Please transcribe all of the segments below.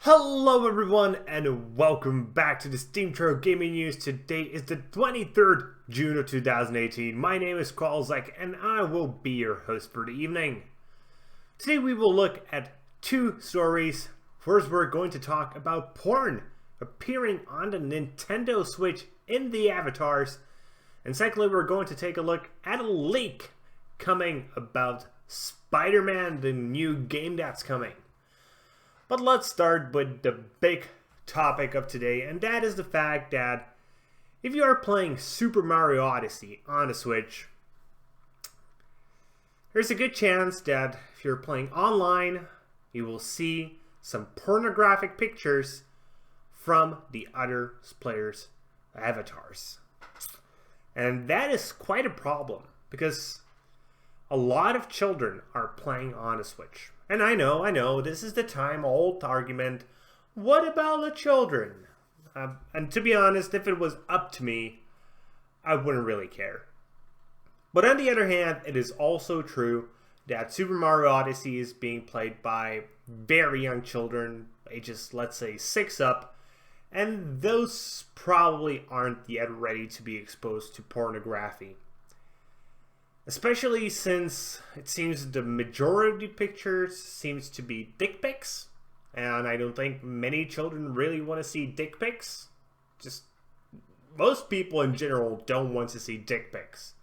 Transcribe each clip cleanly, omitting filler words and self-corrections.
Hello everyone and welcome back to the SteemTrail Gaming News. Today is the 23rd June of 2018. My name is Kralizec and I will be your host for the evening. Today we will look at two stories. First, we're going to talk about porn appearing on the Nintendo Switch in the avatars. And secondly, we're going to take a look at a leak coming about Spider-Man, the new game that's coming. But let's start with the big topic of today, and that is the fact that if you are playing Super Mario Odyssey on the Switch, there's a good chance that if you're playing online, you will see some pornographic pictures from the other players' avatars. And that is quite a problem, because a lot of children are playing on the Switch. And I know, this is the time-old argument, what about the children? And to be honest, if it was up to me, I wouldn't really care. But on the other hand, it is also true that Super Mario Odyssey is being played by very young children, ages, let's say, 6 up, and those probably aren't yet ready to be exposed to pornography. Especially since it seems the majority of the pictures seems to be dick pics. And I don't think many children really want to see dick pics. Just most people in general don't want to see dick pics.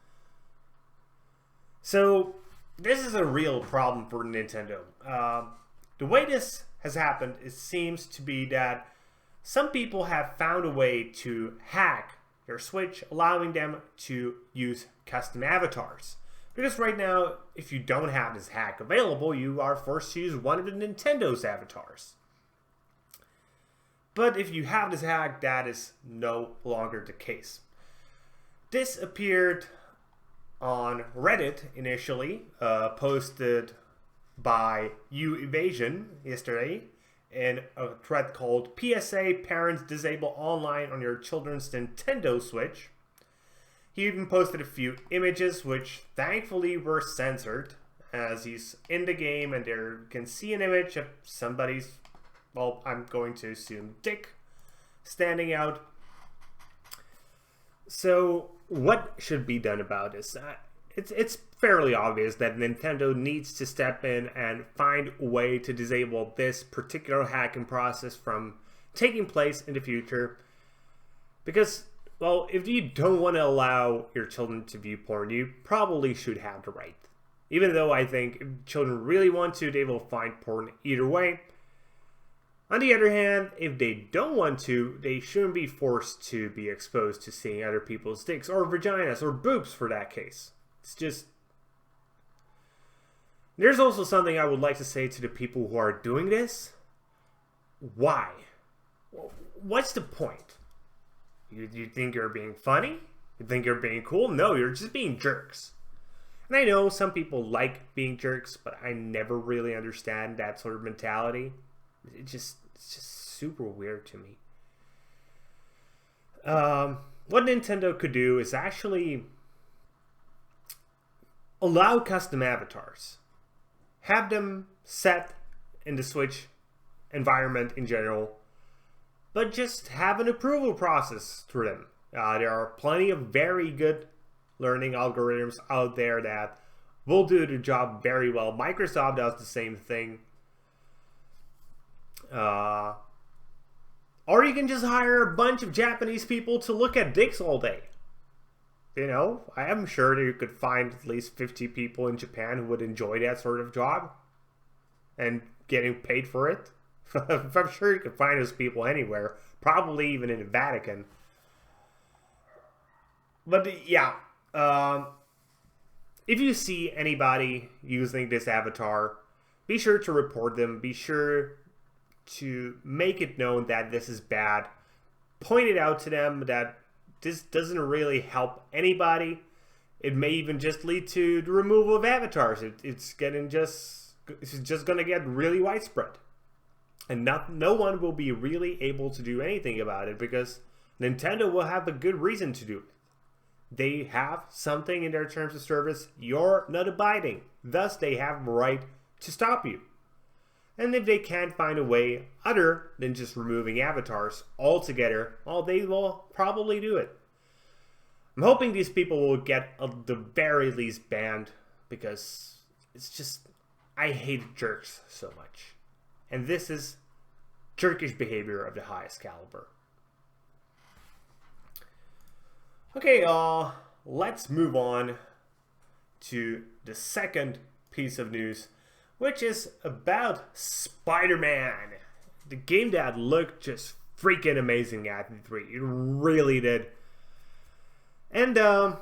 So this is a real problem for Nintendo. The way this has happened, it seems to be that some people have found a way to hack their Switch, allowing them to use custom avatars. Because right now, if you don't have this hack available, you are forced to use one of the Nintendo's avatars. But if you have this hack, that is no longer the case. This appeared on Reddit initially, posted by U-Evasion yesterday, in a thread called PSA Parents Disable Online on Your Children's Nintendo Switch. He even posted a few images which thankfully were censored, as he's in the game and there you can see an image of somebody's, well, I'm going to assume dick, standing out. So what should be done about this? It's fairly obvious that Nintendo needs to step in and find a way to disable this particular hacking process from taking place in the future. Because, well, if you don't want to allow your children to view porn, you probably should have the right. Even though I think if children really want to, they will find porn either way. On the other hand, if they don't want to, they shouldn't be forced to be exposed to seeing other people's dicks or vaginas or boobs for that case. It's just... There's also something I would like to say to the people who are doing this. Why? What's the point? You think you're being funny? You think you're being cool? No, you're just being jerks. And I know some people like being jerks, but I never really understand that sort of mentality. It's just super weird to me. What Nintendo could do is actually allow custom avatars. Have them set in the Switch environment in general, but just have an approval process through them. There are plenty of very good learning algorithms out there that will do the job very well. Microsoft does the same thing. Or you can just hire a bunch of Japanese people to look at dicks all day. You know, I am sure that you could find at least 50 people in Japan who would enjoy that sort of job and getting paid for it. I'm sure you could find those people anywhere, probably even in the Vatican. But yeah, if you see anybody using this avatar, be sure to report them. Be sure to make it known that this is bad. Point it out to them that this doesn't really help anybody. It may even just lead to the removal of avatars. It's just going to get really widespread. And no one will be really able to do anything about it because Nintendo will have a good reason to do it. they have something in their terms of service you're not abiding. Thus, they have the right to stop you. And if they can't find a way other than just removing avatars altogether, well, they will probably do it. I'm hoping these people will get at the very least banned, because it's just, I hate jerks so much. And this is jerkish behavior of the highest caliber. Okay, let's move on to the second piece of news, which is about Spider-Man. The game that looked just freaking amazing at E3. It really did. And the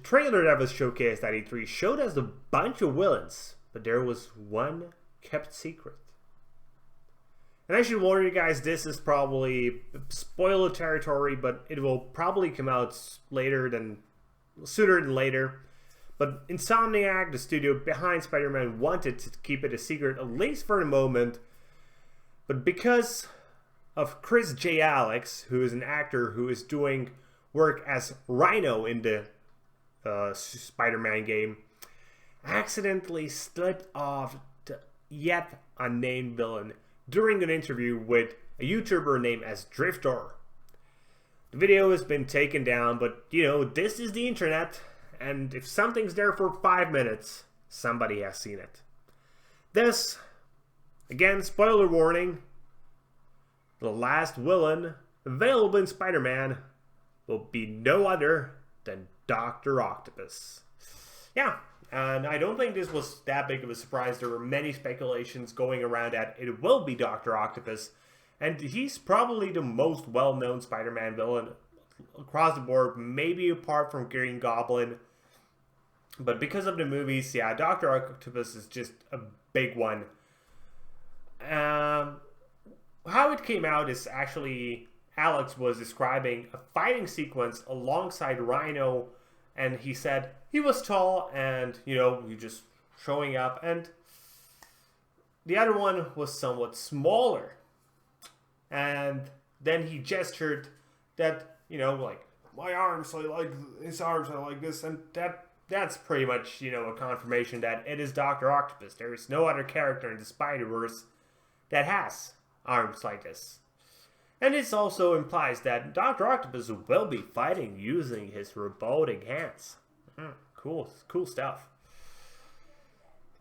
trailer that was showcased at E3 showed us a bunch of villains, but there was one kept secret. And I should warn you guys, this is probably spoiler territory, but it will probably come out sooner than later. But Insomniac, the studio behind Spider-Man, wanted to keep it a secret, at least for the moment. But because of Chris J. Alex, who is an actor who is doing work as Rhino in the Spider-Man game, accidentally slipped off to yet unnamed villain during an interview with a YouTuber named as Drifter. The video has been taken down, but you know, this is the internet, and if something's there for 5 minutes, somebody has seen it. This, again, spoiler warning, the last villain available in Spider-Man will be no other than Dr. Octopus. Yeah, and I don't think this was that big of a surprise. There were many speculations going around that it will be Dr. Octopus, and he's probably the most well-known Spider-Man villain across the board, maybe apart from Green Goblin. But because of the movies, yeah, Dr. Octopus is just a big one. How it came out is actually Alex was describing a fighting sequence alongside Rhino, and he said he was tall and, you know, he just showing up, and the other one was somewhat smaller. And then he gestured that, you know, like, my arms are like, his arms are like this, and that's pretty much, you know, a confirmation that it is Dr. Octopus. There is no other character in the Spider-Verse that has arms like this. And this also implies that Dr. Octopus will be fighting using his robotic hands. Cool stuff.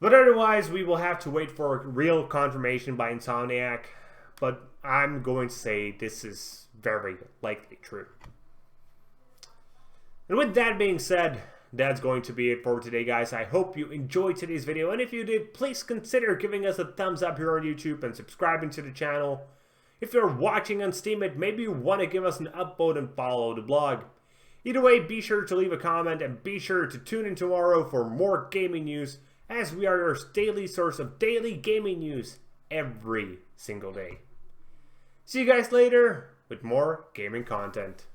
But otherwise, we will have to wait for real confirmation by Insomniac. But I'm going to say this is very likely true. And with that being said, that's going to be it for today, guys. I hope you enjoyed today's video. And if you did, please consider giving us a thumbs up here on YouTube and subscribing to the channel. If you're watching on Steam, maybe you want to give us an upvote and follow the blog. Either way, be sure to leave a comment and be sure to tune in tomorrow for more gaming news, as we are your daily source of daily gaming news every single day. See you guys later with more gaming content.